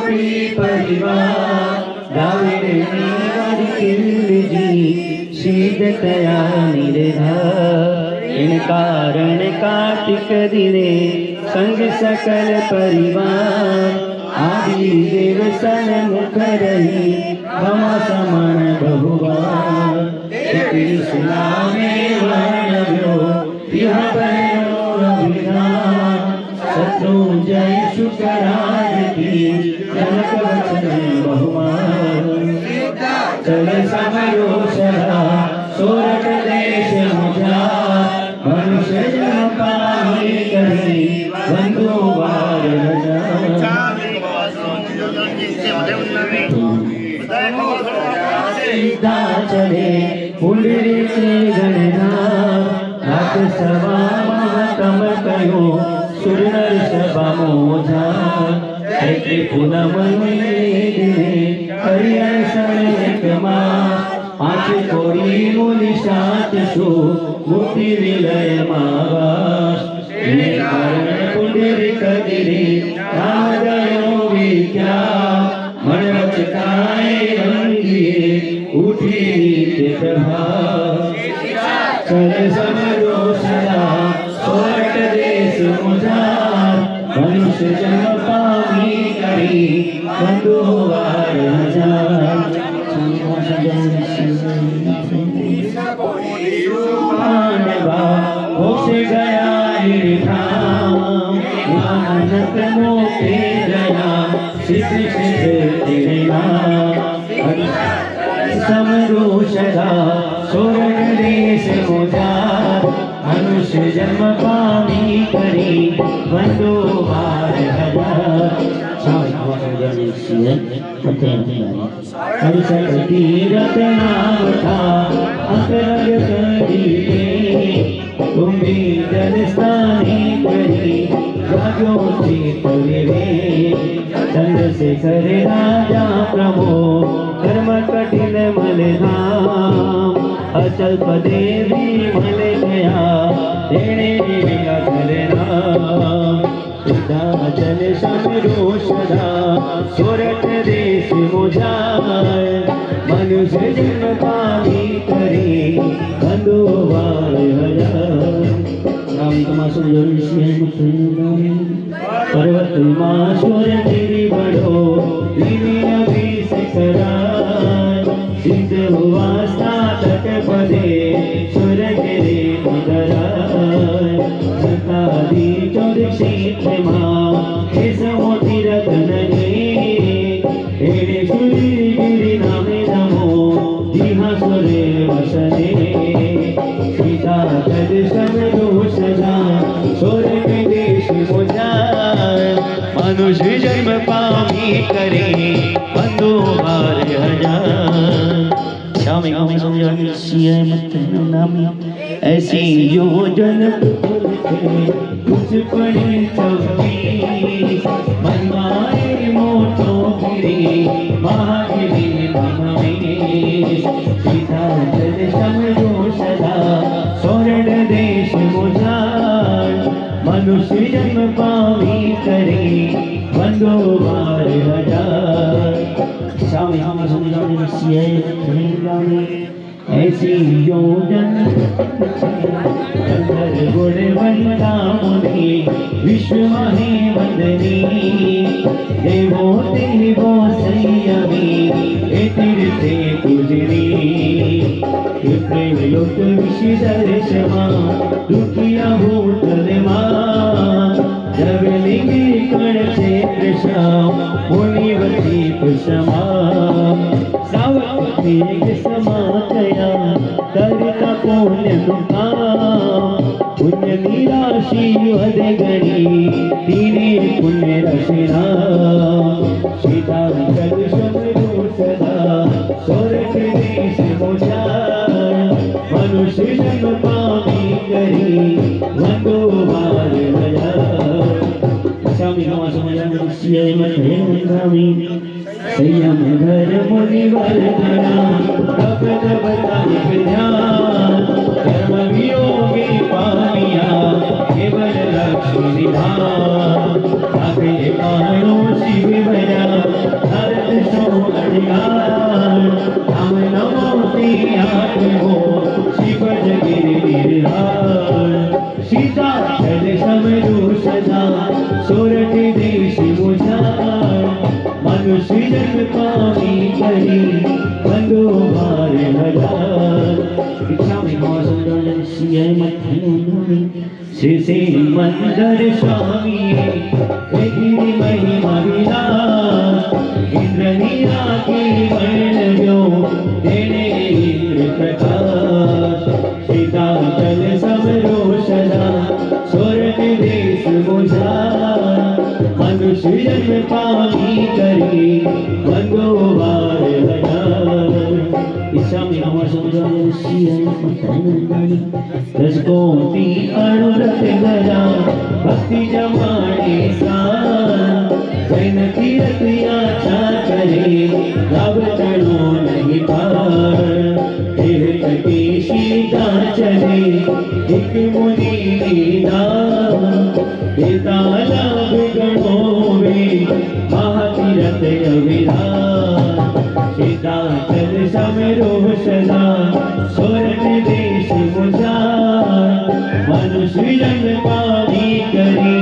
कोटि परिवार गावे रे मेवारी किल्ली शीतया निर्धार इन कारण कार्तिक दिने संग सकल परिवार आदि देव सन्मुख रही क्षमा समान बहुवार कृष्णा में वर्णव्यो यह बनो रविधान शत्रुंजय शुक्राज की जनक वचन बहुमान चल समरो सदा सोरठ देश मुझा मनुष्य जन्म पावे कहीं बंधु वार सीधा चले पुंडरी से गणना रात सवा महातम कयो सुरनर सभा मोझा ऐसे पूनम दिने हरिहर एक पांच कोड़ी मुनि सात सो मुक्ति विलय मावास पुंडरी कदिरे रामदयो विद्या मनवच काय रंगिए उठी नित्य प्रभात चल समरो सदा सोरठ देश मुझार मनुष्य जन्म पावी करी बंधु वार हजार मोक्ष गया नानक मोक्ष गया सिद्ध तेरे समरो सदा सोरठ देश मुझार मनुष्य जन्म पावी करी बंधु वार हजार तीरथ नाम था अकरग करीबे तुम भी जल स्थानी करी जागो चित विवे चंद्रशेखर राजा प्रभो कर्म कठिन मल धाम अचल पदे भी मल गया तेरे नाम चल समरो सदा सोरठ देश मुझार मनुष्य जन्म पावी करी बंधु वार हजार पर्वत मासुर गिरि बढ़ो सिद्ध हुआ स्नातक पदे सुर गिरे सतादी चौर क्षेत्र माँ मोती रतन हेरे गिरि नामे नमो जिहा सुरे वसने सीता तद समरो सदा सोरठ देश मुझार मनुष्य जन्म पावी करे बंधु वार हजार श्याम नामी ऐसी योजन कुछ पड़े चौकी मनमाए मोटो गिरी महागिरी महेश सीता जल समरो सदा सोरठ देश मुझार मनुष्य जन्म पावी करे बंधु वार हजार ऐसी योजन गुण बनता मुनि विश्व महे वंदनी देवो देवो संयमी तीर्थे गुजरी प्रेम लोक विषय दर्शमा दुखिया भूतल जब लिंगे कण क्षेत्र श्याम मुनिवती कुसमा सावती समा गया करता पुण्य पुण्य निराशी हद गणी तीने पुण्य रचना सीता जल समरो सदा सोरठ देश मुझार मनुष्य जन्म पावी करी बंधु वार हजार संयम घर मुनिवर कपट बताई ध्यान कर्म वियोगी पानिया केवल लक्ष्मी निधान आगे पारो शिव भया श्री मंदर स्वामी महिमा विलास इंद्रनिया की वर्णव्यो तेने इंद्र प्रकाश शीताचल समरोषदा स्वर्ग देश मुझा मनुष्य जन्म पानी करी मंगोवार इच्छा में हमारे समझाने रसकोटी अनुरत गजा भक्ति जमाने सा जैन तीरथ यात्रा करे रब चढ़ो नहीं पार तीर्थ की सीता चले एक मुनि लीला पिता लाभ गणों में महातीरथ अविराज शीताचल समरोह सदा स्वर्ग देश मुझा मनुष्य जन्म पानी करी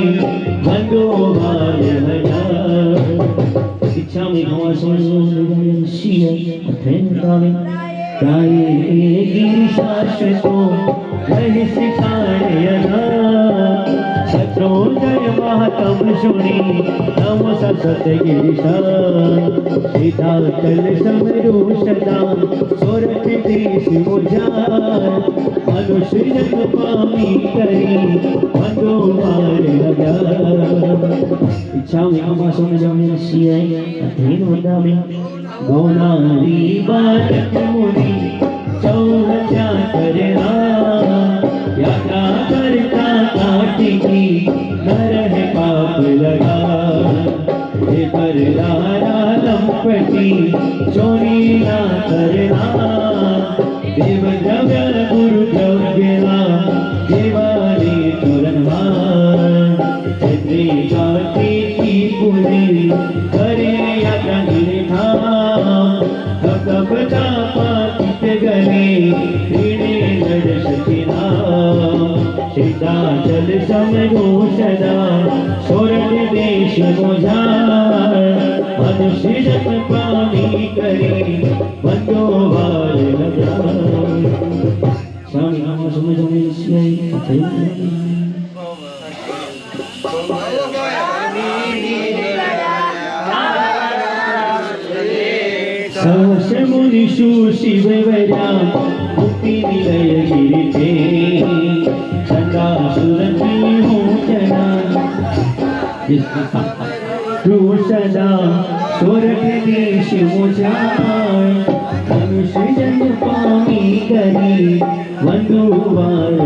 मंगोवार इच्छा में हवा समझ शास्त्र वही सिखाने शत्रुंजय महात्म सुनी नमो सत गिरिशा शीताचल समरो सदा स्वर्ग देश मुझा मनुष्य जन्म पानी करी मंगोवार लगा इच्छा में हमा समझाने सियाई अधीन होता में गौनारी बालक मुनि चौहत्या करना यात्रा करता कार्तिकी नर है पाप लगा हे परदारा लंपटी चोरी ना करना देव द्रव्य गुरु द्रव्यला देवानी तुरनवार छत्री कार्तिकी पूरी करे यात्रा निरखा कपता पातित गले ऋणे जड़ सकिना शीताचल समरो सदा स्वर्ग देश मुझा मनुष्य जन्म पानी करी मंगोवार लगा स्वामी हम समझ सहस्र मुनिषु शिववरा मुक्ति निलय गिरिते चंडासुरति मोचना सदा स्वर्ग देश मुझा मनुष्य जन्म पानी करी मंगोवार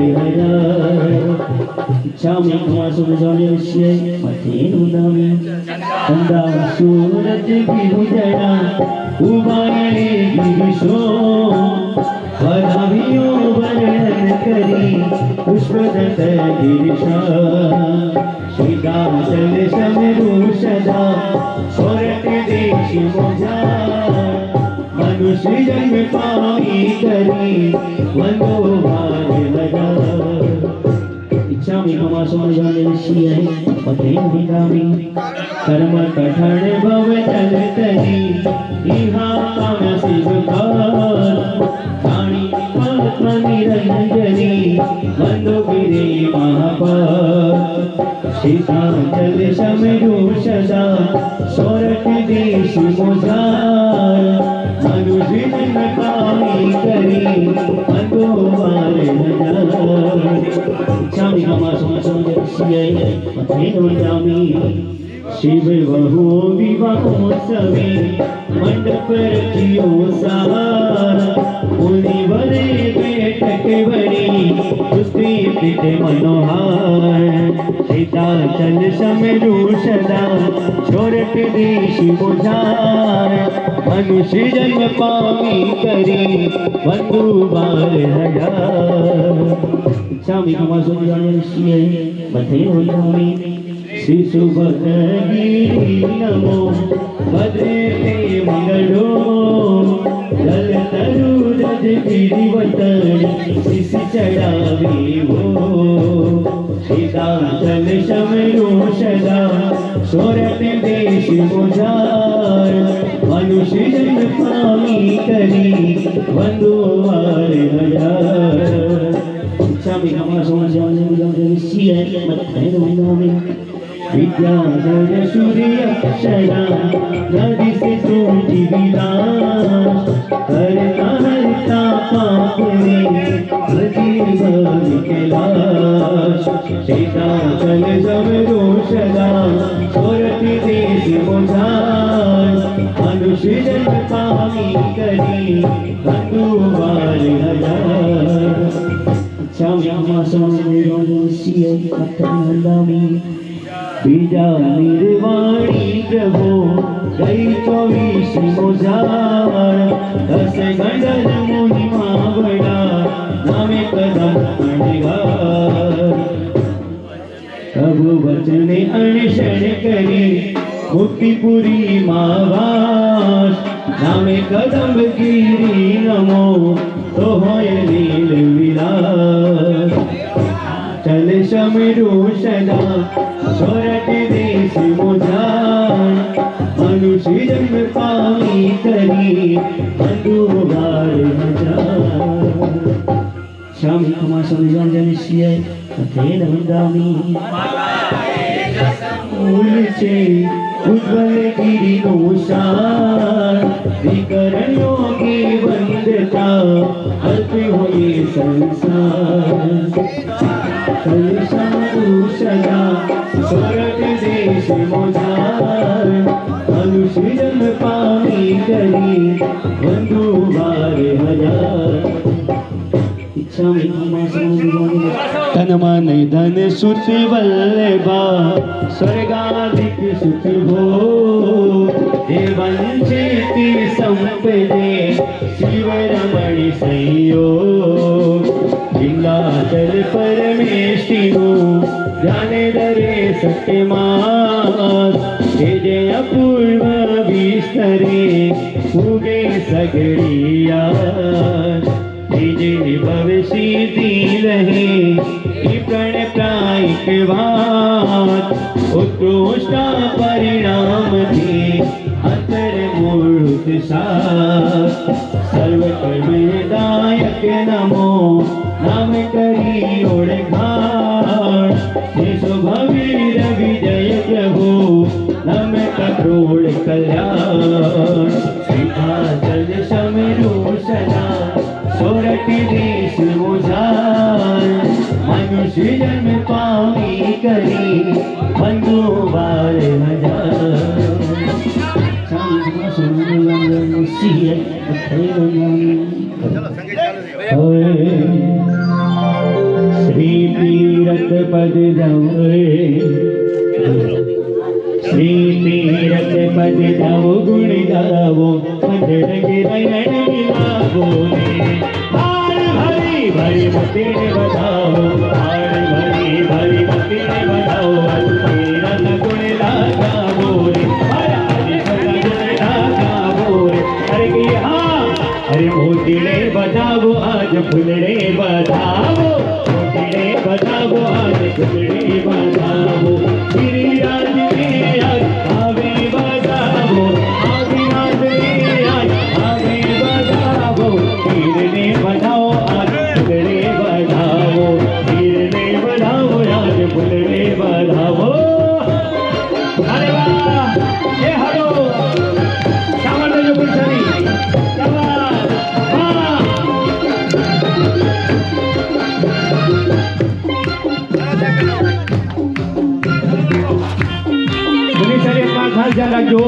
इच्छा में हमारा समझाने विषय मथे नुदामी चंदा सूरज की उजड़ा उबारे गिरिशो पदाभियो वर्णन करी पुष्पदत्त गिरिशा शीताचल समरो सदा स्वर्ग देश मुझा मनुष्य जन्म पानी करी मंगोवार लगा इच्छा में हमा समझाने विषय पते निगामी कर्म कठण भव चल तरी इहा काम शिवकार प्राणी आत्मा निरंजनी मंदोगिरे महापार शीताचल समरो सदा स्वर्ग देश मुझा मनुष्य जन्म पानी करी मंगोवार इच्छा में हमा समझाने पथे नुदामी शिव बहु विवाहोत्सवे मंडप रखियो सार मुनिवरे बैठक बड़ी पुष्टि पित मनोहार शीताचल समरो सदा स्वर्ग देश मुझा मनुष्य जन्म पानी करी मंगोवार इच्छा में हमा समझाने पथे नुदामी शिशु गिरी नमो भद्रे मंगलो जल तरु रज गिरी वतन शिश चढ़ावी वो शीताचल समरो सदा स्वर्ग देश मुझा मनुष्य जन्म पानी करी मंगोवार इच्छा स्वामी हमारा सिया मत विद्याधर सूर्य अक्षरा नदी से सूझी विलास करता हरता पाप में अजीब कैलाश सीता चल जब रोशना सोरती देश मुझार मनुष्य जन्म पानी करी बंधुवार हजार श्याम स्वामी सिया मत बीजा निर्वाणी प्रभु गई 24 मोजार 10 गंडल मुनि मावड़ा नामे कदम अणगार प्रभु वचने अणशण करी मुक्तिपुरी मावास नामे कदम गिरी नमो तो होय लील विलास चल शमरू सदा सोरठ देश मुझार मनुष्य जन्म पानी करी बंधुवार हजार स्वामी हमारा संविधान जनिष्य अथेन वंदामी उलचे उज्ज्वल गिरि नोसार विकरणों की वंदता अल्प हुए संसार सदा स्वर्ग देश मोजार मनुष्य जन्म पानी करी बंधुवार हजार इच्छा तन मन धन सुख वल्लभा स्वर्गाधिक सुख भो हे वंचिति संपदे शिव रमणि संयोग हिंगाचल परमेष्टिनो जाने दरे सत्यमास हे जय अपूर्व विस्तरे उगे सगड़िया हे जय भविष्यति रहे प्रण प्रायिक बात उत्कृष्ट परिणाम थे अंतर मूर्त साथ सर्व कर्मदायक नमो नाम करी ओढ़ार भवीर विजय प्रभु नम करोड़ कल्याण सिंहाचल समरू सदा सोरठ देश मुझार मनुष्य जन्म पानी करी बंधुवार हजार श्री तीरथ पद श्री तीरथ पद जाओ गुण गावो मंडल गिरन मिलावो भरी भरी मति ने बताओ भरी भरी मति ने बताओ तेरा गुण लगावो अरे कि हाँ अरे मोतीड़े बजाओ आज फुलड़े बजाओ मोतीड़े बजाओ आज फुलड़े बजाओ गिरिराज में आज आवे बजाओ आदिनाथ में आज आवे बजाओ गिरने बजाओ आज फुलड़े बजाओ गिरने बजाओ आज फुलड़े बजाओ अरे वाह ये हरो सामने जो पुछनी खास ध्यान रखो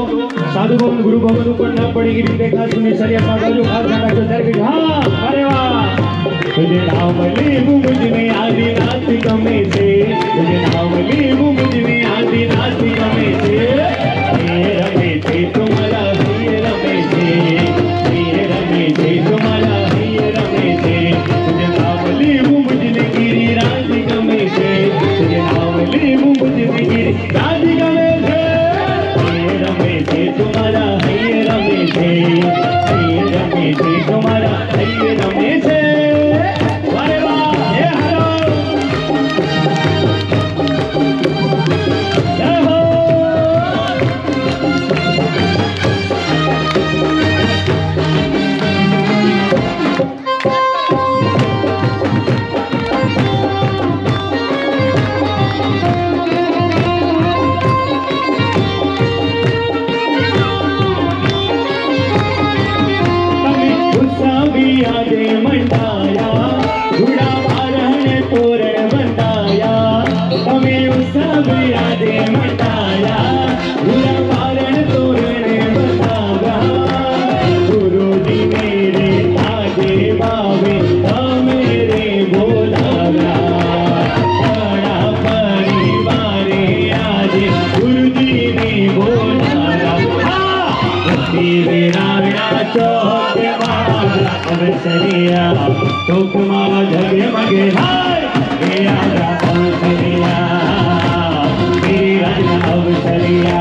साधु भवन गुरु भवन ऊपर न पड़ेगी देखा सुनी शरीयत खास ध्यान रखो सर हाँ अरे वाह तुझे नाम लीबू मुझ में आदिनाथ कमे से तुझे नाम लीबू मुझ में आदिनाथ कमे से रमे थे तुम्हारा रमे थे तुम्हारा रमे थे तुझे नाम लीबू मुझ में गिरिराज कमे से तुझे नाम लीबू मुझ में गिरिराज कमे से रमे थे तुम्हारा रमे थे तुम्हारा रमे थे अवसरिया टोकमा जगे मगे हाय हे आजा अवसरिया मेरी राजा अवसरिया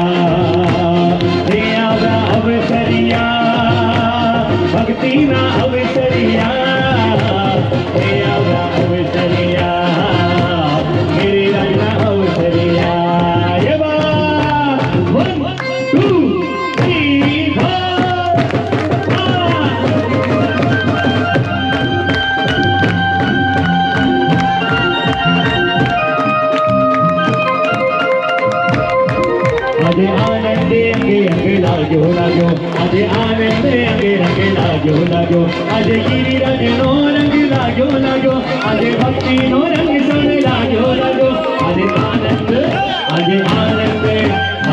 हे आजा अवसरिया भक्ति ना अवसरिया हे आजा अवसरिया मेरी राजा अवसरिया ये बात 1 2 3 आजे आनंदे अंगे अंगे लागो लागो आजे आनंदे अंगे अंगे लागो लागो आजे गिरिराज नो रंग लागो लागो आजे भक्ति नो रंग सुन लागो लागो आजे आनंदे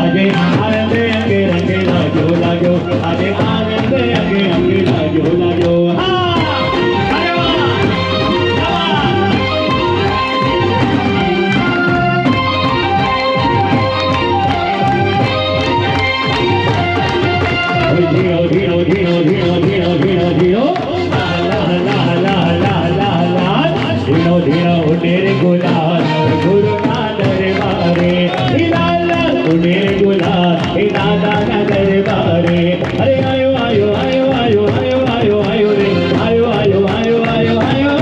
अंगे अंगे अंगे लागो लागो आजे आनंदे अंगे अंगे लागो लागो धीरो धीरो धीरो धीरो धीरो धीरो धीरो ला ला ला ला ला ला ला धीरो धीरो उडेरे गुलाल गुरु ना दरबारे लाला उडेरे गुलाल दादा ना दरबारे अरे आयो आयो आयो आयो आयो आयो आयो रे आयो आयो आयो आयो आयो आयो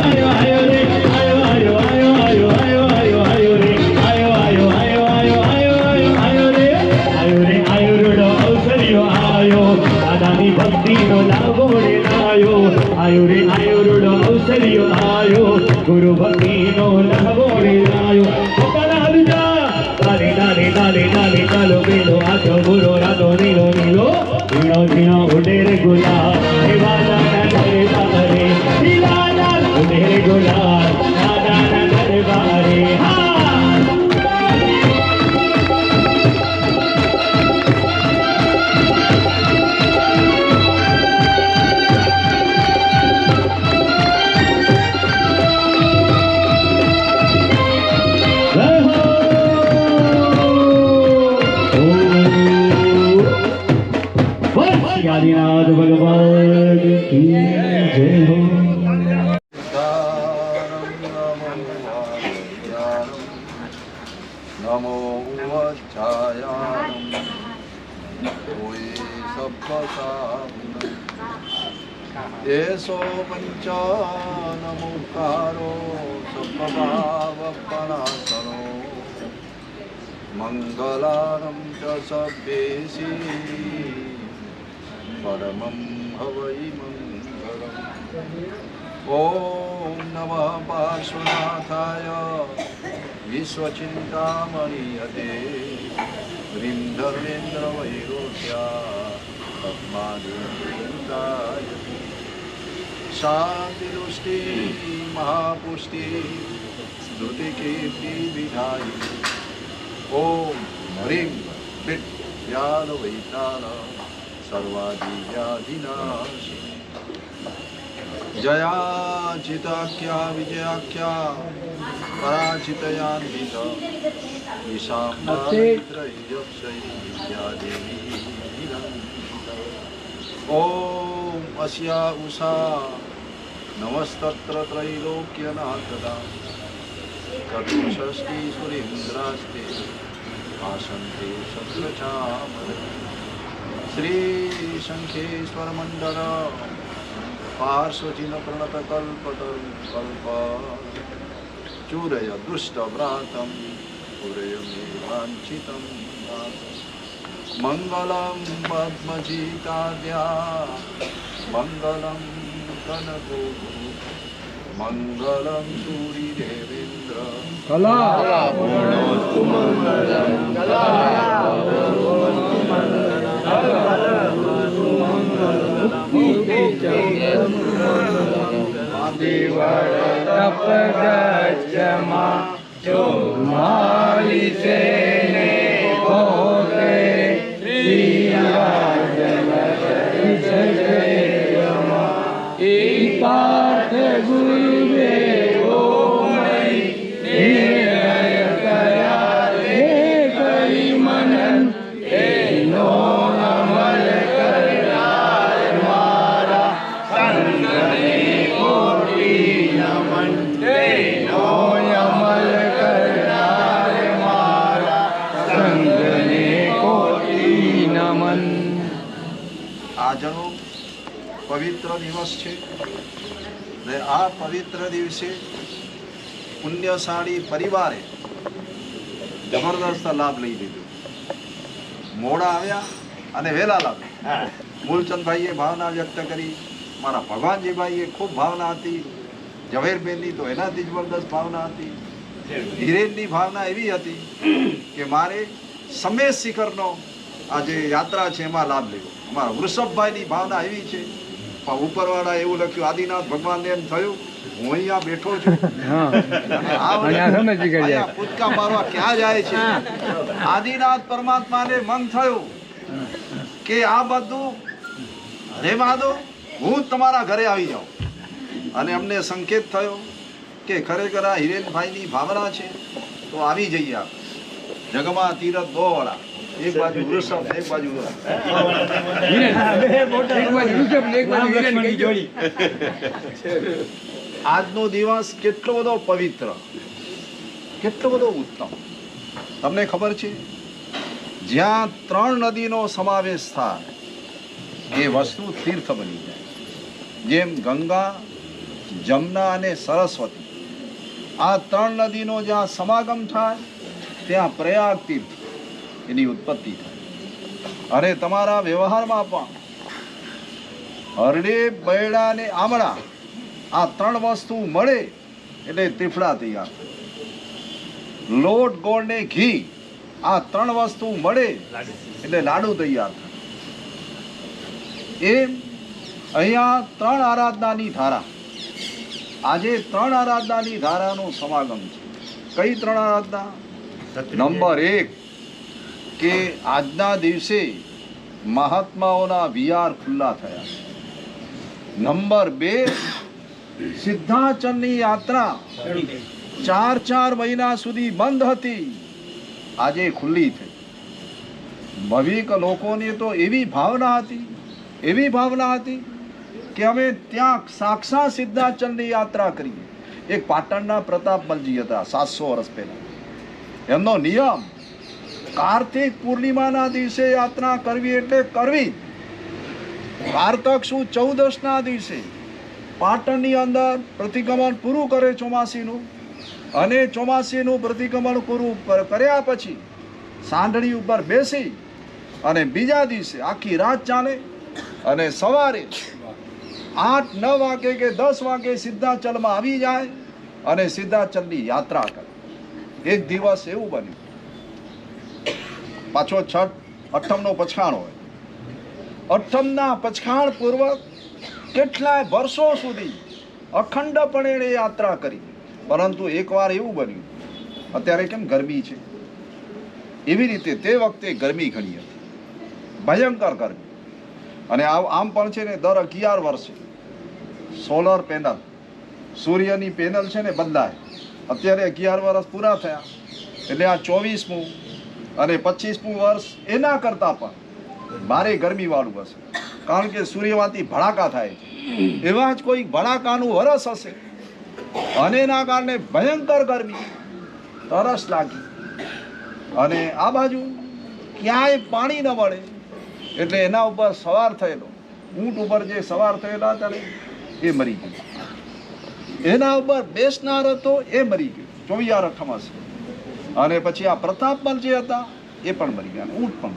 आयो रे आयो आयो आयो आयो आयो आयो आयो रे आयो आयो आयो आयो आयो आयो आयो रे आयो रुडो अवसरियो आयो दादानी भक्ति नो लाभो रे आयो आयो रुडो अवसरियो आयो गुरु भक्ति नो लाभो रे आयो पलालुजा डाले डाले डाले डाले डालो बेलो आजो गुरु रातो नीलो नीलो धीरो धीरो उडेरे गुलाल देवाला नगरे बारे दिलाला उडेरे गुलाल दादा नगरे बारे आदिनाथ भगवान की जय हो नमो वज्रायाणं भूये सप्तसाम्नं येषो पञ्चानमुखारो सप्तभावपणासनो मङ्गलानं च सभ्येषि परमं हवै मङ्गलम् ॐ नमः पार्श्वनाथाय विश्वचिन्तामणियते ह्रीं धर्मेन्द्रवैरोध्या पद्मादिताय शान्तिरुष्टि महापुष्टि स्तुतिकीर्तिविधायिनी ॐ ह्रीं क्लीं व्यालवैताल सर्वादिव्याधिनाशिनी जयाचिताख्या विजयाख्या पराचितयान्वित विशाम्बात्रयक्षयी ॐ अस्या उषा नमस्तत्र त्रैलोक्यनाथदा चतुष्षष्टि सुरेन्द्रास्ते आसन्ते सत्रचामर श्रीशङ्खेश्वरमण्डल पार्श्वचिन प्रणतकल्पतरुकल्प चूरय दुष्टव्रातं पुरय मे वाञ्छितं मङ्गलं पद्मजीताद्या मङ्गलं कनको मङ्गलं सूरिदेवेन्द्र कलापूर्णोऽस्तु मङ्गलं कलापूर्णोऽस्तु तपगच्छमा जो मालिसेने भोगे श्रीराजनगरीशमा पार्थ गुरुवे ओमयि निर्णय कया हे करि मनन नो अमल करना मारा संग આજનો પવિત્ર દિવસ છે ને આ પવિત્ર દિવસે પુણ્યશાળી પરિવારે જબરદસ્ત લાભ લઈ લીધો. મોડા આવ્યા અને વહેલા લાવ્યા. મૂલચંદભાઈએ ભાવના વ્યક્ત કરી, મારા ભગવાનજીભાઈએ ખૂબ ભાવના હતી, ઝવેરબેનની તો એનાથી જબરદસ્ત ભાવના હતી, હિરેનની ભાવના એવી હતી કે મારે સમેત શિખરનો આ જે યાત્રા છે એમાં લાભ લેવો. અમારા વૃષભભાઈની ભાવના એવી છે, પણ ઉપરવાળા એવું લખ્યું આદિનાથ ભગવાનને એમ થયું હું અહીંયા બેઠો છું અને આ અહીંયા કૂદકા મારવા ક્યાં જાય છે. આદિનાથ પરમાત્માને મન થયું કે આ બધું રહેવા દો, હું જ તમારા ઘરે આવી જાઉં. અને અમને સંકેત થયો કે ખરેખર આ હિરેનભાઈની ભાવના છે તો આવી જઈએ આપણે. જગમાં તીરથ દો વાળા, એક બાજુ વૃષભ એક બાજુ આજનો દિવસ કેટલો બધો પવિત્ર, કેટલો બધો ઉત્તમ. તમને ખબર છે જ્યાં 3 નદીનો સમાવેશ થાય એ વસ્તુ તીર્થ બની જાય. જેમ ગંગા, જમના અને સરસ્વતી, આ 3 નદીનો જ્યાં સમાગમ થાય ત્યાં પ્રયાગ તીર્થ એની ઉત્પત્તિ થાય. અને તમારા વ્યવહારમાં પણ હરડે, બૈડા અને આમળા આ 3 વસ્તુ મળે એટલે ત્રિફળા તૈયાર થાય. લોટ, ગોળ ને ઘી આ 3 વસ્તુ મળે એટલે લાડુ તૈયાર થાય. એમ અહીંયા 3 આરાધનાની ધારા, આજે 3 આરાધનાની ધારાનું સમાગમ છે. કઈ 3 આરાધના? નંબર 1 કે આજના દિવસે મહાત્માઓના વિહાર ખુલ્લા થયા. નંબર 2 સિદ્ધાચલની યાત્રા 4 મહિના સુધી બંધ હતી, આજે ખુલ્લી થઈ. ભાવિક લોકોની તો એવી ભાવના હતી કે અમે ત્યાં સાક્ષાત સિદ્ધાચલની યાત્રા કરીએ. એક પાટણના પ્રતાપમલજી હતા 700 વર્ષ પહેલા. એમનો નિયમ કાર્તિક પૂર્ણિમાના દિવસે યાત્રા કરવી એટલે કરવી. કારતક શું 14ના દિવસે પાટણની અંદર પ્રતિક્રમણ પૂરું કરે ચોમાસીનું, અને ચોમાસીનું પ્રતિક્રમણ પૂરું કર્યા પછી સાંઢળી ઉપર બેસી અને બીજા દિવસે આખી રાત ચાલે અને સવારે 8-9 વાગે કે 10 વાગે સિદ્ધાચલમાં આવી જાય અને સિદ્ધાચલની યાત્રા કરે. એક દિવસ એવું બન્યું, પાછો છઠ અઠમનો પછાણ હોય. અઠમના પછાણ પૂર્વક કેટલાય વર્ષો સુધી અખંડપણે એણે યાત્રા કરી. પરંતુ એકવાર એવું બન્યું, અત્યારે કેમ ગરમી છે એવી રીતે તે વખતે ગરમી ઘણી હતી, ભયંકર ગરમી. અને આમ પણ છે ને દર 11 વર્ષે સોલર પેનલ, સૂર્યની પેનલ છે ને બદલાય. અત્યારે 11 વર્ષ પૂરા થયા એટલે આ 24મું અને 25મું વર્ષ એના કરતાં પણ ભારે ગરમીવાળું હશે, કારણ કે સૂર્યમાંથી ભડાકા થાય છે. એવા જ કોઈ ભડાકાનું વરસ હશે અને એના કારણે ભયંકર ગરમી, તરસ લાગી. અને આ બાજુ ક્યાંય પાણી ન મળે એટલે એના ઉપર સવાર થયેલો, ઊંટ ઉપર જે સવાર થયેલા હતા એ મરી ગયો. એના ઉપર બેસનાર હતો એ મરી ગયો, 24 અઠમ હશે. અને પછી આ પ્રતાપમલ જે હતા એ પણ મરી ગયા, ઊંટ પણ.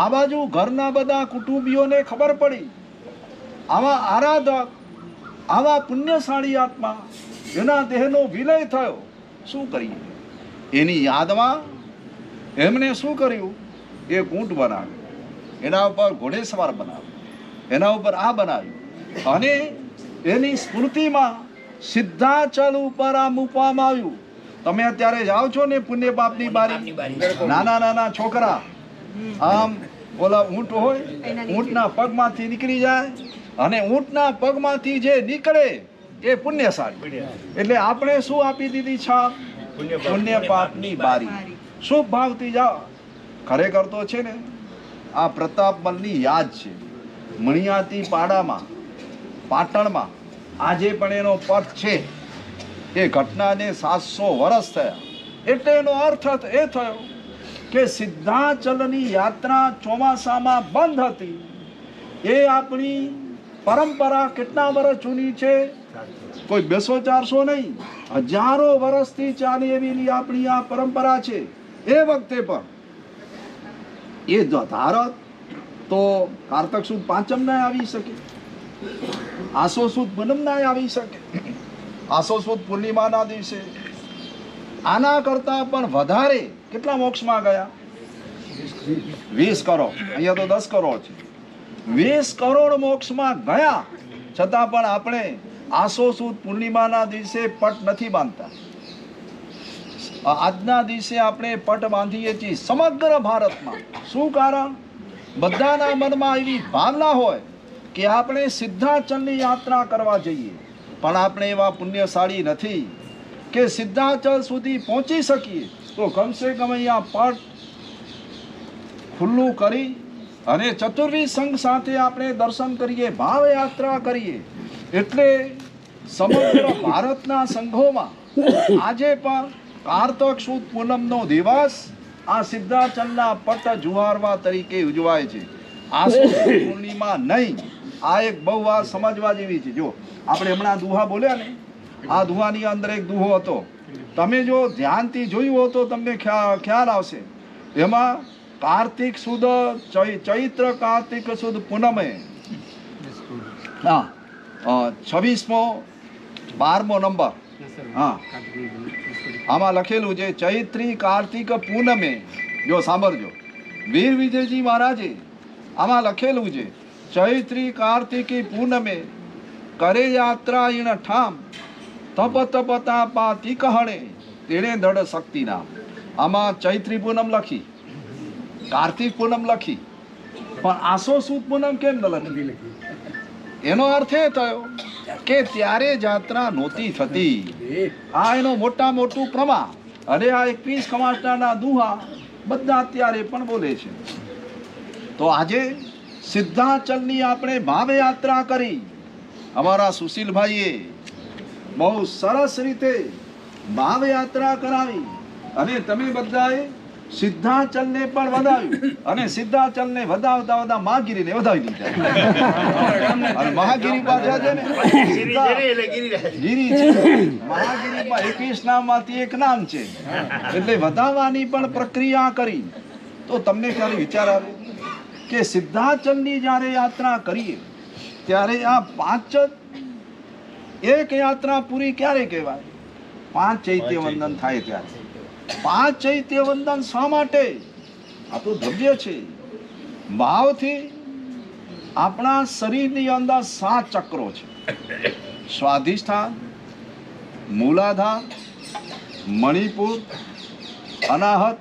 આ બાજુ ઘરના બધા કુટુંબીઓને ખબર પડી આવા આરાધક, આવા પુણ્યશાળી આત્મા એના દેહનો વિલય થયો, શું કરીએ? એની યાદમાં એમણે શું કર્યું? એક ઊંટ બનાવ્યું, એના ઉપર ઘોડેસવાર બનાવ્યો, એના ઉપર આ બનાવ્યું, અને એની સ્મૃતિમાં સિદ્ધાચલ ઉપર આ મૂકવામાં આવ્યું. તમે અત્યારે જાઓ છો ને પુણ્ય પાપની બારી, નાના છોકરા આમ ઓલા ઊંટ હોય, ઊંટના પગમાંથી નીકળી જાય અને ઊંટના પગમાંથી જે નીકળે એ પુણ્યશાળી. એટલે આપણે શું આપી દીધી છાપ? પુણ્ય પાપની બારી. શુભ ભાવથી જાઓ. ખરેખર તો છે ને આ પ્રતાપમલની યાદ છે. મણિયાતી પાડામાં, પાટણમાં આજે પણ એનો પથ છે. એ ઘટનાને 700 વર્ષ થયા. એટલે એનો અર્થ એ થયો કે સિદ્ધાચલની યાત્રા ચોમાસામાં બંધ હતી. એ આપણી પરંપરા કેટલા વર્ષ જૂની છે? કોઈ 200-400 નહીં, હજારો વર્ષથી ચાલી એવી આપણી આ પરંપરા છે. એ વખતે પણ એ ધારત તો કારતક સુદ પાંચમ ના આવી શકે, આસો સુદ પૂનમ ના આવી શકે, આસો સુદ પૂર્ણિમાના દિવસે. આના કરતા પણ વધારે કેટલા મોક્ષમાં ગયા? 20 કરોડ. અહીંયા તો 10 કરોડ છે. 20 કરોડ મોક્ષમાં ગયા છતાં પણ આપણે આસો સુદ પૂર્ણિમાના દિવસે પટ નથી બાંધતા. આજના દિવસે આપણે પટ બાંધીએ છીએ સમગ્ર ભારતમાં. શું કારણ? બધાના મનમાં એવી ભાવના હોય કે આપણે સિદ્ધાચલની યાત્રા કરવા જઈએ, પણ આપણે એવા પુણ્યશાળી નથી કે સિદ્ધાચલ સુધી પહોંચી શકીએ. તો કમસે કમ અહીંયા પટ ખુલ્લું કરી અને ચતુર્વિધ સંઘ સાથે આપણે દર્શન કરીએ, ભાવ યાત્રા કરીએ. એટલે સમગ્ર ભારતના સંઘોમાં આજે પણ કારતક સુદ પૂનમનો દિવસ આ સિદ્ધાચલના પટ જુહારવા તરીકે ઉજવાય છે. આ પૂર્ણિમા નહીં. આ એક બહુ વાત સમજવા જેવી છે. જો આપણે હમણાં દુહા બોલ્યા ને, આ દુહાની અંદર એક દુહો હતો. તમે જો ધ્યાનથી જોયું હો તો તમને ખ્યાલ આવશે. એમાં કાર્તિક સુદ ચૈત્ર કાર્તિક સુદ પૂનમે 26મો 12મો નંબર, હા આમાં લખેલું છે ચૈત્રી કાર્તિક પૂનમે. જો સાંભળજો, વીર વિજયજી મહારાજે આમાં લખેલું છે ચૈત્રી કાર્તિકી પૂનમે કરે યાત્રા ઈણ ઠામ તપ તપતા પાતી કહણે તેણે દડ શક્તિ નામ. આમાં ચૈત્રી પૂનમ લખી, કાર્તિક પૂનમ લખી, પણ આસો સુદ પૂનમ કેમ ન લખી? એનો અર્થ એ થયો કે ત્યારે જાત્રા નહોતી થતી. આ એનો મોટું પ્રમાણ. અને આ 21 ખમાસના દુહા બધા અત્યારે પણ બોલે છે. તો આજે સિદ્ધાચલની આપણે ભાવ યાત્રા કરી. અમારા સુશીલભાઈએ બહુ સરસ રીતે ભાવ યાત્રા કરાવી અને તમે બધાએ સિદ્ધાચલને પણ વધાવ્યું અને સિદ્ધાચલને વધાવતા વધાવતા મહાગીરીને વધાવી દીધા. અને મહાગીરી પાછા છે ને ગીરી છે. મહાગીરીમાં 21 નામમાંથી એક નામ છે. એટલે વધાવવાની પણ પ્રક્રિયા કરી. તો તમને ક્યારે વિચાર આવે કે સિદ્ધાચલની જ્યારે યાત્રા કરીએ ત્યારે આ 5 એક યાત્રા પૂરી ક્યારે કહેવાય? 5 ચૈત્ય વંદન થાય ત્યારે. 5 ચૈત્ય વંદન શા માટે? આ તો દ્રવ્ય છે. ભાવથી આપણા શરીરની અંદર 7 ચક્રો છે. સ્વાધિષ્ઠાન, મૂલાધાર, મણિપુર, અનાહત,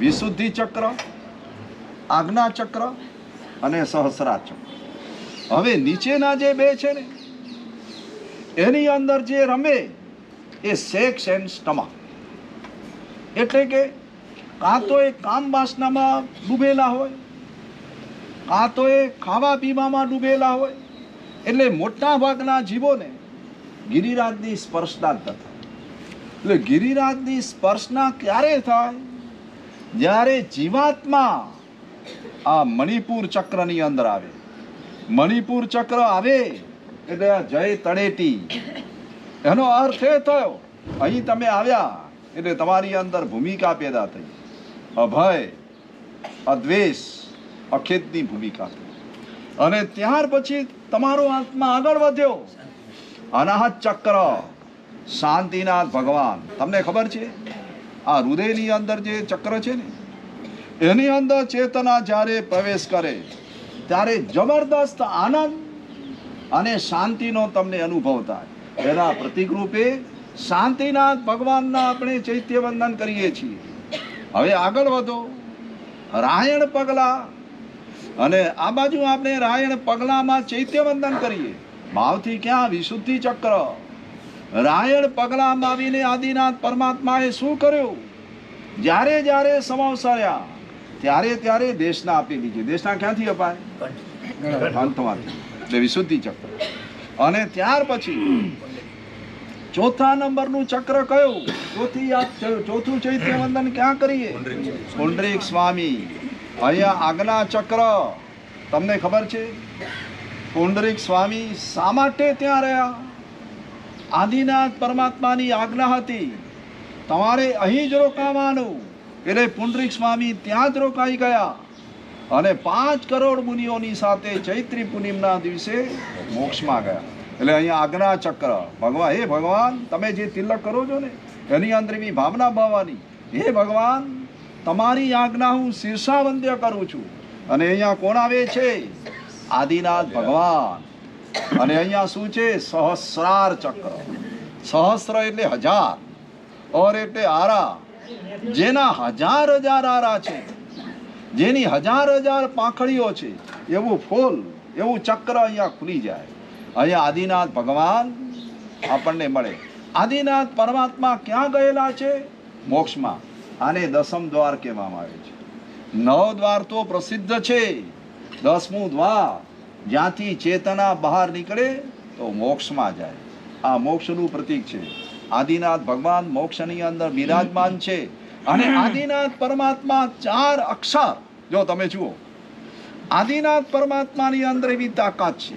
વિશુદ્ધિ ચક્ર, આજ્ઞા ચક્ર અને સહસ્રા ચક્ર. હવે નીચેના જે 2 છે ને એની અંદર જે રમે એ સેક્સ એન્ડ સ્ટમક. એટલે કે કાં તો એ કામ વાસનામાં ડૂબેલા હોય, કાં તો એ ખાવા પીવામાં ડૂબેલા હોય. એટલે મોટા ભાગના જીવોને ગિરિરાજની સ્પર્શના જ થાય. એટલે ગિરિરાજની સ્પર્શના ક્યારે થાય? જ્યારે જીવાત્મા આ મણિપુર ચક્રની અંદર આવે. મણિપુર ચક્ર આવે એટલે આ જય તળેટી. એનો અર્થ એ થયો અહીં તમે આવ્યા એટલે તમારી અંદર ભૂમિકા પેદા થઈ. અભય, અદ્વેષ, અખેદની ભૂમિકા થઈ. અને ત્યાર પછી તમારો આત્મા આગળ વધ્યો. અનાહત ચક્ર, શાંતિનાથ ભગવાન. તમને ખબર છે આ હૃદયની અંદર જે ચક્ર છે ને એની અંદર ચેતના જ્યારે પ્રવેશ કરે ત્યારે જબરદસ્ત આનંદ અને શાંતિનો તમને અનુભવ થાય. એના પ્રતિક રૂપે શાંતિનાથ ભગવાનના આપણે ચૈત્ય વંદન કરીએ છીએ. હવે આગળ વધો. રાયણ પગલા, અને આ બાજુ આપણે રાયણ પગલામાં ચૈત્ય વંદન કરીએ. ભાવથી ક્યાં? વિશુદ્ધિ ચક્ર. રાયણ પગલામાં આવીને આદિનાથ પરમાત્માએ શું કર્યું? જ્યારે જ્યારે સમાવસર્યા ત્યારે ત્યારે દેશના આપી દીધી. દેશના ક્યાંથી અપાય? અંતમાંથી. એટલે વિશુદ્ધિ ચક્ર. અને ત્યાર પછી ચોથા નંબરનું ચક્ર કયું? ચોથું ચૈત્ય વંદન ક્યાં કરીએ? પુંડરીક સ્વામી. અહીંયા આજ્ઞા ચક્ર તમને ખબર છે? પુંડરીક સ્વામી શા માટે ત્યાં રહ્યા? આદિનાથ પરમાત્માની આજ્ઞા હતી તમારે અહીં જ રોકાવાનું, એટલે પુંડરીક સ્વામી ત્યાં જ રોકાઈ ગયા અને 5 કરોડ મુનિઓની સાથે ચૈત્રી પૂનમના દિવસે મોક્ષમાં ગયા. એટલે અહીંયા આજ્ઞા ચક્ર. ભગવાન, હે ભગવાન, તમે જે તિલક કરો છો ને એની અંદર એવી ભાવના ભાવવાની, હે ભગવાન તમારી આજ્ઞા હું શીર્ષાવંદ્ય કરું છું. અને અહીંયા કોણ આવે છે? આદિનાથ ભગવાન. અને અહીંયા શું છે? સહસ્રાર ચક્ર. સહસ્ર એટલે 1000, ઓર એટલે આરા. જેના 1000 આરા છે, જેની 1000 પાંખડીઓ છે, એવું ફૂલ, એવું ચક્ર અહીંયા ખુલી જાય. અહીંયા આદિનાથ ભગવાન આપણને મળે. આદિનાથ પરમાત્મા ક્યાં ગયેલા છે? મોક્ષમાં. આને 10મ દ્વાર કહેવામાં આવે છે. 9 દ્વાર તો પ્રસિદ્ધ છે. 10મું દ્વાર જ્યાંથી ચેતના બહાર નીકળે તો મોક્ષમાં જાય. આ મોક્ષનું પ્રતીક છે. આદિનાથ ભગવાન મોક્ષની અંદર બિરાજમાન છે. અને આદિનાથ પરમાત્મા 4 અક્ષર, જો તમે જુઓ, આદિનાથ પરમાત્માની અંદર એવી તાકાત છે,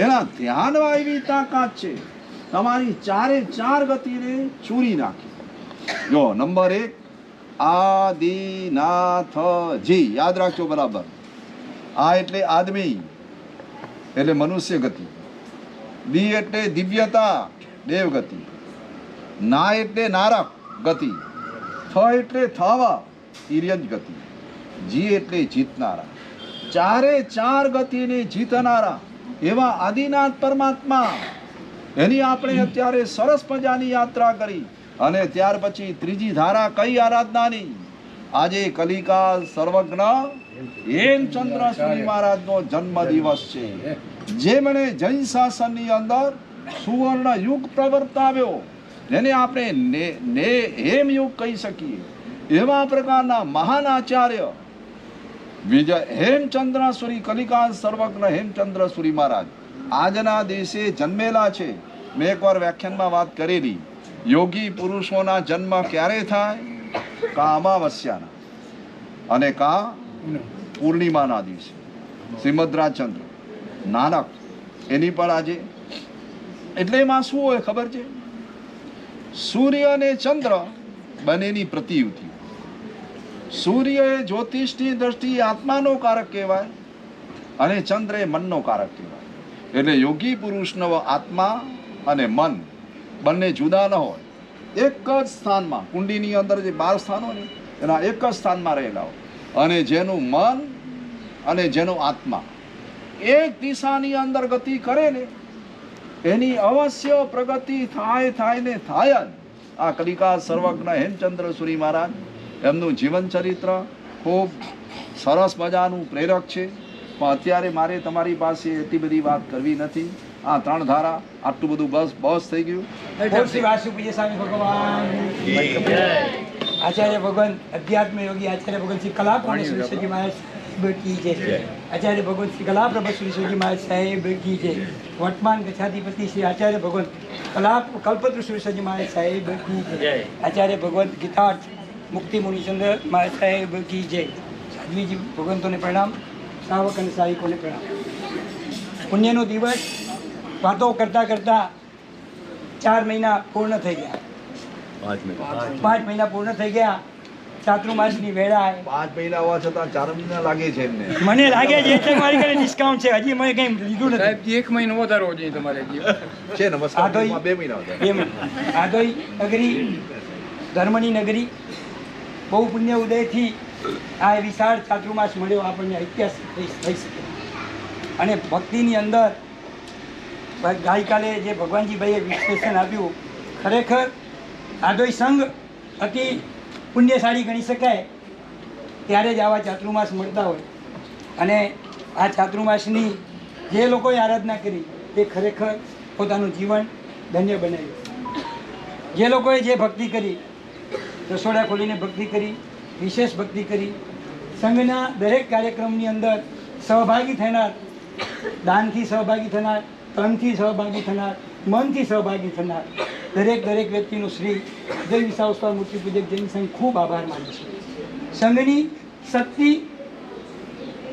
એના ધ્યાનમાં એવી તાકાત છે, તમારી 4 ગતિને ચૂરી નાખી. જો નંબર 1 આદિનાથજી, યાદ રાખજો બરાબર. આ એટલે આદમી, એટલે મનુષ્ય ગતિ. દી એટલે દિવ્યતા, દેવ ગતિ. ના એટલે નારક ગતિ. થ એટલે થવા, તિર્યંજ ગતિ. જી એટલે જીતનારા. 4 ગતિને જીતનારા એવા આદિનાથ પરમાત્મા, એની આપણે અત્યારે સરસ મજાની યાત્રા કરી. અને ત્યાર પછી ત્રીજી ધારા કઈ આરાધનાની? આજે કલિકા સર્વજ્ઞ હેમચંદ્ર સ્વામી મહારાજનો જન્મ દિવસ છે, જેમણે જૈન શાસનની અંદર સુવર્ણ યુગ પ્રવર્તાવ્યો, જેને આપણે હેમ યુગ કહી શકીએ. એવા પ્રકારના મહાન આચાર્ય હેમચંદ્રેશ્વરી કલિકા સર્વજ્ઞ હેમચંદ્રેશ્વરી મહારાજ આજના દિવસે જન્મેલા છે. મેં એકવાર વ્યાખ્યાનમાં વાત કરેલી, યોગી પુરુષોના જન્મ ક્યારે થાય? કા અમાવસ્યાના અને કા પૂર્ણિમાના દિવસે. શ્રીમદ રાજચંદ્ર, નાનક, એની પણ આજે. એટલે એમાં શું હોય ખબર છે? સૂર્ય અને ચંદ્ર બંનેની પ્રતિયુતિ. સૂર્ય એ જ્યોતિષની દ્રષ્ટિએ આત્માનો કારક કહેવાય અને ચંદ્ર એ મનનો કારક કહેવાય. એટલે યોગી પુરુષનો આત્મા અને મન બંને જુદા ન હોય, એક જ સ્થાનમાં, કુંડીની અંદર જે 12 સ્થાનો ને એના એક જ સ્થાનમાં રહેલા હોય. અને જેનું મન અને જેનો આત્મા એક દિશાની અંદર ગતિ કરે ને એની અવશ્ય પ્રગતિ થાય ને થાય જ. આ કલિકા સર્વજ્ઞ હેમચંદ્રેશ્વરી મહારાજ, એમનું જીવન ચરિત્ર ખૂબ સરસ મજાનું પ્રેરક છે. પણ અત્યારે મારે તમારી પાસે એટલી બધી વાત કરવી નથી. આ 3 ધારા, આટલું બધું બસ થઈ ગયું. આચાર્ય ભગવાન અધ્યાત્મ યોગી આચાર્ય ભગવાન શ્રી કલાપ્રભુ સુરેશ્વરજી મહારાજ કી જય. આચાર્ય ભગવાન શ્રી કલાપ્રભુ સુરેશ્વરજી મહારાજ સાહેબ કી જય. વર્તમાન ગચ્છાધિપતિ શ્રી આચાર્ય ભગવાન કલ્પતરુ સુરેશ્વરજી મહારાજ સાહેબ કી જય. આચાર્ય ભગવંત ગીતાર્થ મુક્તિ મુનિચંદ્ર મહારાજ સાહેબ કી જય. સાધ્વીજી ભગવંતોને પ્રણામ, શ્રાવક અને સાહિકોને પ્રણામ. પુણ્યનો દિવસ વાતો કરતા કરતા 4 મહિના પૂર્ણ થઈ ગયા. 5 મહિના પૂર્ણ થઈ ગયા. ચાતુર્માસની વેળા 5 મહિના હોવા છતાં 4 મહિના લાગે છે એમને. મને લાગે છે એટલે મારી ઘરે ડિસ્કાઉન્ટ છે. હજી મેં કંઈ લીધું નથી. સાહેબ 1 મહિનો વધારવો જોઈએ તમારે. છે નમસ્કાર, 2 મહિના વધારે. આદોઈ નગરી, ધર્મની નગરી, બહુ પુણ્ય ઉદયથી આ વિશાળ ચાતુર્માસ મળ્યો આપણને ઐતિહાસિક થઈ શકે. અને ભક્તિની અંદર ગઈકાલે જે ભગવાનજીભાઈએ વિશ્લેષણ આપ્યું, ખરેખર આદોઈ સંઘ અતિ પુણ્યશાળી ગણી શકાય. ત્યારે જ આવા ચાતુર્માસ મળતા હોય. અને આ ચાતુર્માસની જે લોકોએ આરાધના કરી તે ખરેખર પોતાનું જીવન ધન્ય બનાવ્યું. જે લોકોએ જે ભક્તિ કરી, રસોડા ખોલીને ભક્તિ કરી, વિશેષ ભક્તિ કરી, સંઘના દરેક કાર્યક્રમની અંદર સહભાગી થનાર, દાનથી સહભાગી થનાર, તનથી સહભાગી થનાર, મનથી સહભાગી થનાર દરેક વ્યક્તિનો શ્રી જય વિસાવસ્તર મૂર્તિ પૂજક જૈન સંઘ ખૂબ આભાર માને છે. સંઘની શક્તિ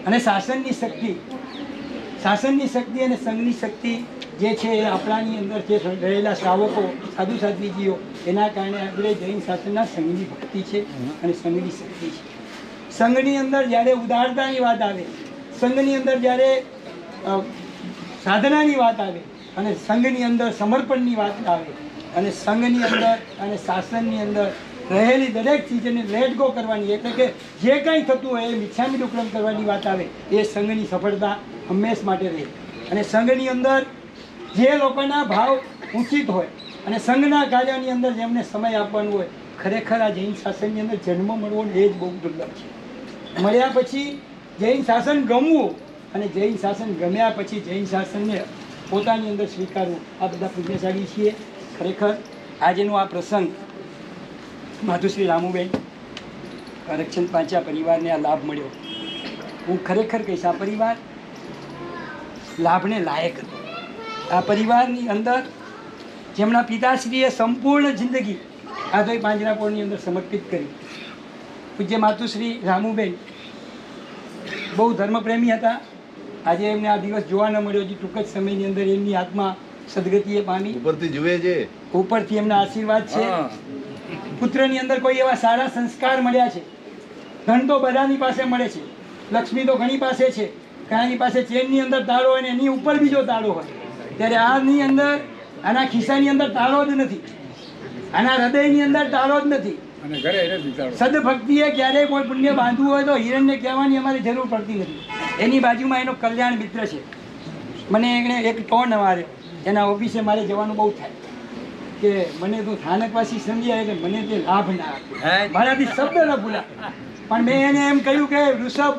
અને શાસનની શક્તિ અને સંઘની શક્તિ જે છે એ આપણાની અંદર જે રહેલા શ્રાવકો સાધુ સાધ્વીજીઓ એના કારણે આપણે જૈન શાસનના સંઘની ભક્તિ છે અને સંઘની શક્તિ છે. સંઘની અંદર જ્યારે ઉદારતાની વાત આવે, સંઘની અંદર જ્યારે સાધનાની વાત આવે અને સંઘની અંદર સમર્પણની વાત આવે અને સંઘની અંદર અને શાસનની અંદર રહેલી દરેક ચીજને લેટ ગો કરવાની, એટલે કે જે કંઈ થતું હોય એ મિચ્છામી દુક્કડમ કરવાની વાત આવે, એ સંઘની સફળતા હંમેશ માટે રહે. અને સંઘની અંદર જે લોકોના ભાવ ઉચિત હોય અને સંઘના કાર્યની અંદર જેમને સમય આપવાનો હોય, ખરેખર આ જૈન શાસનની અંદર જન્મ મળવો એ જ બહુ દુર્લભ છે. મળ્યા પછી જૈન શાસન ગમવું અને જૈન શાસન ગમ્યા પછી જૈન શાસનને પોતાની અંદર સ્વીકારવું, આ બધા પુણ્યશાળી છીએ. ખરેખર આજનો આ પ્રસંગ માધુશ્રી રામુબેન રક્ષણ પાંચા પરિવારને આ લાભ મળ્યો. હું ખરેખર કહીશ, આ પરિવાર લાભને લાયક હતો. આ પરિવારની અંદર જેમના પિતાશ્રીએ સંપૂર્ણ જિંદગી આધોઈ પાંજરાપોળની અંદર સમર્પિત કરી. પૂજ્ય માતુશ્રી રામુબેન બહુ ધર્મપ્રેમી હતા. આજે એમને આ દિવસ જોવા ન મળ્યો, હજી ટૂંક જ સમયની અંદર એમની આત્મા સદગતિએ પામી. ઉપરથી જુએ છે, ઉપરથી એમના આશીર્વાદ છે. પુત્રની અંદર કોઈ એવા સારા સંસ્કાર મળ્યા છે. ધન તો બધાની પાસે મળે છે, લક્ષ્મી તો ઘણી પાસે છે, કાની પાસે ચેનની અંદર તાળો હોય ને એની ઉપર બીજો તાળો હોય, ત્યારે આની અંદર આના ખિસ્સાની અંદર તાળો જ નથી, આના હૃદયની અંદર તાળો જ નથી. અને ઘરે નથી ચાલો. સદભક્તિએ ક્યારેય કોઈ પુણ્ય બાંધવું હોય તો હિરણને કહેવાની અમારી જરૂર પડતી નથી. એની બાજુમાં એનો કલ્યાણ મિત્ર છે. મને એણે એક ટોન માર્યો, એના ઓફિસે મારે જવાનું બહુ થાય કે મને તું સ્થાનકવાસી સમજ્યા એટલે મને તે લાભ ના આપે, મારાથી શબ્દ ન ભૂલા. પણ મેં એને એમ કહ્યું કે ઋષભ,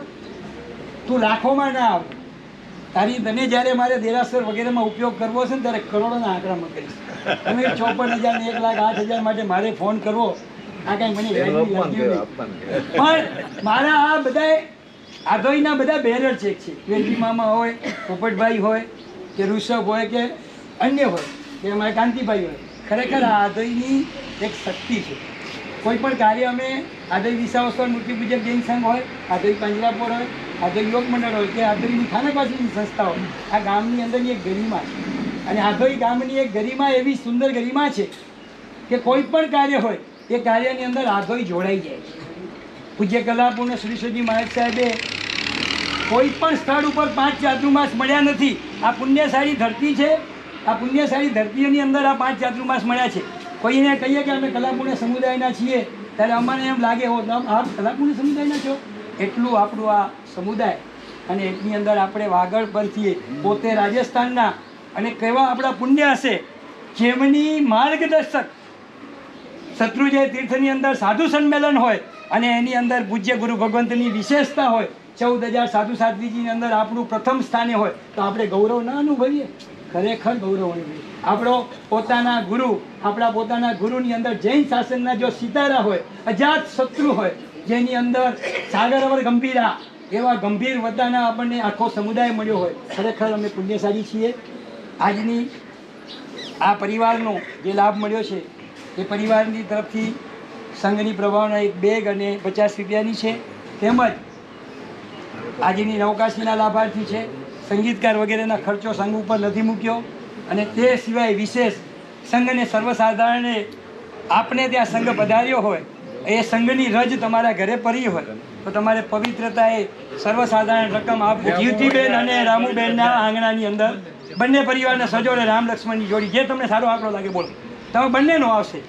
તું લાખોમાં ના આવ, તારી તને જ્યારે મારે દેરાસર વગેરેમાં ઉપયોગ કરવો હશે ને ત્યારે કરોડોના આંકડામાં કરીશ. તમે 54,000 ને 1,08,000 માટે મારે ફોન કરવો, આ કાંઈ મને વ્યાજબી લાગ્યું નહીં. પણ મારા આ બધા આધોઈના બધા બેરર ચેક છે. વેલજી મામા હોય, પોપટભાઈ હોય કે ઋષભ હોય કે અન્ય હોય કે અમારા કાંતિભાઈ હોય, ખરેખર આ આધોઈની એક શક્તિ છે. કોઈ પણ કાર્ય અમે આધોઈ વિસાવસ્તર મૂર્તિ પૂજક જૈન સંઘ હોય, આધોઈ પાંજરાપોળ હોય, આધોઈ યોગ મંડળ હોય કે આધોઈની સ્થાનકવાસીની સંસ્થા હોય, આ ગામની અંદરની એક ગરિમા છે. અને આધોઈ ગામની એક ગરિમા એવી સુંદર ગરિમા છે કે કોઈ પણ કાર્ય હોય એ કાર્યની અંદર આધોઈ જોડાઈ જાય છે. પૂજ્ય કલાપૂર્ણ શ્રી શ્રીજી મહારાજ સાહેબે કોઈ પણ સ્થળ ઉપર 5 ચાતુર્માસ મળ્યા નથી. આ પુણ્યશાળી ધરતી છે, આ પુણ્યશાળી ધરતીની અંદર આ 5 ચાતુર્માસ મળ્યા છે. કોઈને કહીએ કે અમે કલાપૂર્ણ સમુદાયના છીએ ત્યારે અમને એમ લાગે હો આપ કલાપૂર્ણ સમુદાયના છો. એટલું આપણું આ સમુદાય અને એટલી અંદર આપણે વાગડ પરથી પોતે રાજસ્થાનના અને કેવા આપણા પુણ્ય હશે જેમની માર્ગદર્શક શત્રુંજય તીર્થની અંદર સાધુ સંમેલન હોય અને એની અંદર પૂજ્ય ગુરુ ભગવંતની વિશેષતા હોય, 14,000 સાધુ સાધ્વીજીની અંદર આપણું પ્રથમ સ્થાને હોય તો આપણે ગૌરવ ના અનુભવીએ? ખરેખર ગૌરવ અનુભવીએ. આપણો પોતાના ગુરુ, આપણા પોતાના ગુરુની અંદર જૈન શાસનના જો સિતારા હોય, અજાત શત્રુ હોય, જેની અંદર સાગરવર ગંભીરા એવા ગંભીર વતાના આપણને આખો સમુદાય મળ્યો હોય, ખરેખર અમે પુણ્યશાળી છીએ. આજની આ પરિવારનો જે લાભ મળ્યો છે એ પરિવારની તરફથી સંઘની પ્રભાવના એક બેગ અને 50 રૂપિયાની છે. તેમજ આજની નવકાશીના લાભાર્થી છે. સંગીતકાર વગેરેના ખર્ચો સંઘ ઉપર નથી મૂક્યો. અને તે સિવાય વિશેષ સંઘને સર્વસાધારણે આપને ત્યાં સંઘ પધાર્યો હોય, એ સંઘની રજ તમારા ઘરે પડી હોય તો તમારે પવિત્રતાએ સર્વસાધારણ રકમ આપ જીવતીબેન અને રામુબેનના આંગણાની અંદર બંને પરિવારના સજોડે રામ લક્ષ્મણની જોડી, જે તમને સારો આંકડો લાગે બોલો, તમે બંનેનો આવશે.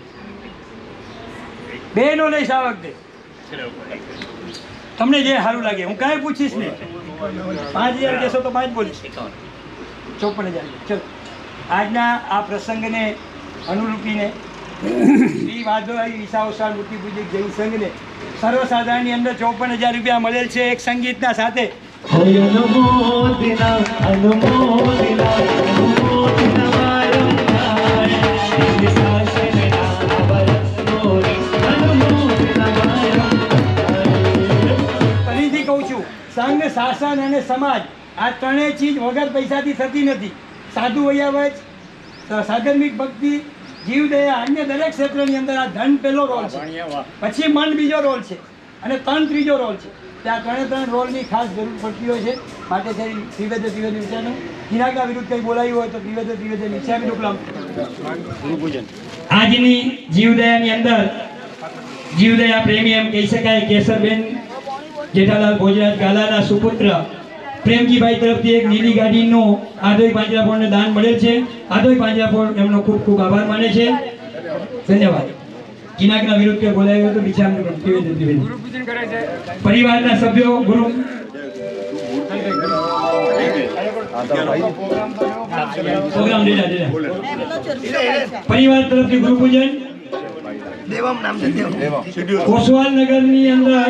બેનો લઈશ આ વખતે, તમને જે સારું લાગે. હું કાંઈ પૂછીશ નહીં. 5,000 કહેશો તો 5 બોલીશ. 54,000. ચલો, આજના આ પ્રસંગને અનુરૂપીને શ્રી વાધોઈ વિસાવસ્તર મૂર્તિ પૂજક જૈન સંઘને સર્વસાધારણની અંદર 54,000 રૂપિયા મળેલ છે એક સંગીતના સાથે. અનુમોદના અનુમોદના અનુમોદના વારંવાર જૈન શાસનના વરસોની અનુમોદના વારંવાર. ફરીથી કહું છું, સંઘ, શાસન અને સમાજ આ ત્રણેય ચીજ વગર પૈસાથી થતી નથી. સાધુ વૈયાવચ, સાધર્મિક ભક્તિ જીવદયા અન્ય દરેક ક્ષેત્રની અંદર આ ધન પહેલો રોલ છે, પછી મન બીજો રોલ છે અને તન ત્રીજો રોલ છે. ત્યાં ત્રણ રોલની ખાસ જરૂર પડતી હોય છે. માટે ત્રિવેદ્ય વિચારનું કિનાકના વિરુદ્ધ કંઈ બોલાયું હોય તો ત્રિવેદ્ય વિચારનું ઉપલબ્ધ આજની જીવદયાની અંદર જીવદયા પ્રેમી એમ કહી શકાય કેશરબેન જેઠાલાલ ભોજરાજ ગાલાના સુપુત્ર પ્રેમજીભાઈ તરફથી એક નીલી ગાડીનું આધોઈ પાંજરાપોળને દાન મળેલ છે. આધોઈ પાંજરાપોળ એમનો ખૂબ ખૂબ આભાર માને છે. ધન્યવાદ. કિનાકના વિરુદ્ધ કે બોલાયું તો વિચારનું પૂજન કરે છે. પરિવારના સભ્યો ગુરુ પ્રોગ્રામ લીધા પરિવાર તરફથી ગુરુ પૂજન ઓસવાલ નગરની અંદર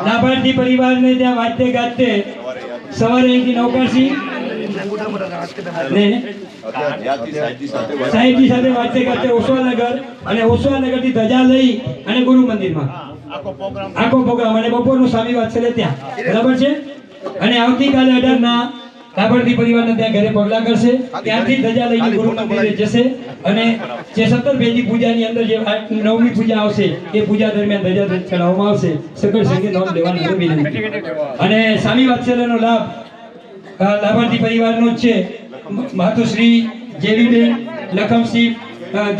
લાભાર્થી પરિવારને ત્યાં વાજતે ગાજતે સવારે અહીંથી નૌકાશી સાહેબજી સાથે વાજતે ગાજતે ઓસવાલ નગર અને ઓસવાલ નગરથી ધજા લઈ અને ગુરુ મંદિરમાં આખો પ્રોગ્રામ અને બપોરનું સ્વામી વાત્સલ્ય ત્યાં બરાબર છે. અને આવતીકાલે 18 ના લાભાર્થી પરિવારને ત્યાં ઘરે પગલા કરશે. ત્યાંથી ધજા લઈને ગુરુ મંદિરે જશે અને જે 17 ભેદી પૂજાની અંદર જે 9મી પૂજા આવશે એ પૂજા દરમિયાન ધજા ચડાવવામાં આવશે. સકળ સંગે નોંધ લેવાની વિનંતી. અને સ્વામી વાત્સલ્યનો લાભ લાભાર્થી પરિવારનો જ છે. માતુશ્રી જેવીબેન લખમસિંહ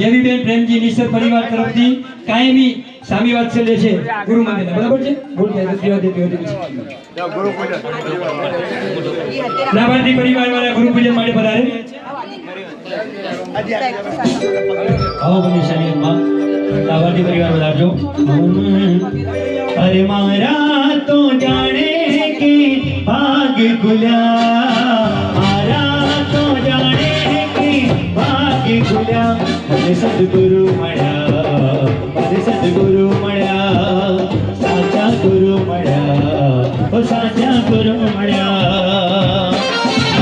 જેવીબેન પ્રેમજી નિસર પરિવાર તરફથી કાયમી સ્વામી વાત્સલ્ય છે ગુરુ મંદિર બરાબર છે. લાભાર્થી પરિવાર વાળા ગુરુ પૂજન માટે પધારે. આવો બની શરીરમાં લાભાર્થી પરિવાર વધારજો. અરે મારા તો જાણે કે ભાગ ખુલ્યા, મારા તો જાણે કે ભાગ ખુલ્યા. મને સદગુરુ મળ્યા, મને સદગુરુ મળ્યા, સાચા ગુરુ મળ્યા, ઓ સાચા ગુરુ મળ્યા.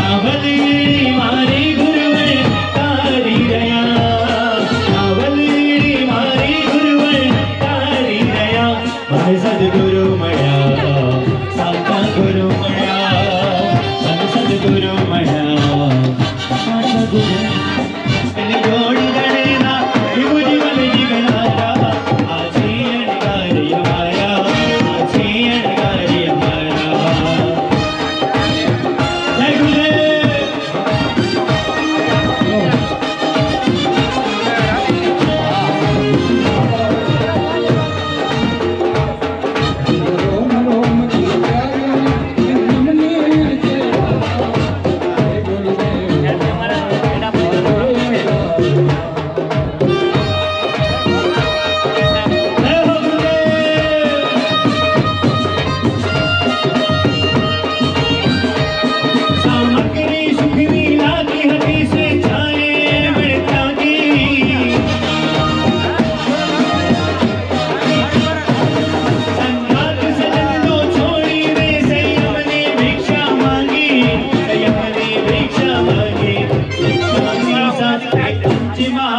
આવલી મારી ગુરુવર તારી રહ્યા, આવલી મારી ગુરુવર તારી રહ્યા. મને સદગુરુ મળ્યા, સાચા ગુરુ મળ્યા, મને સદગુરુ મળ્યા, સાચા ગુરુ. એની જોડી ગણેના એવું જીવન જીવનારા આજે અણગારી અમારા, આજે અણગારી અમારા. જય ગુરુદેવ. સામગ્રી સુખની લાગી હતી સે છાયે મળતાગી. સંગાત સજનનો છોડીને સંયમની ભિક્ષા માંગી, સંયમની ભિક્ષા માંગી. ભિક્ષાની સાથે પંચમાં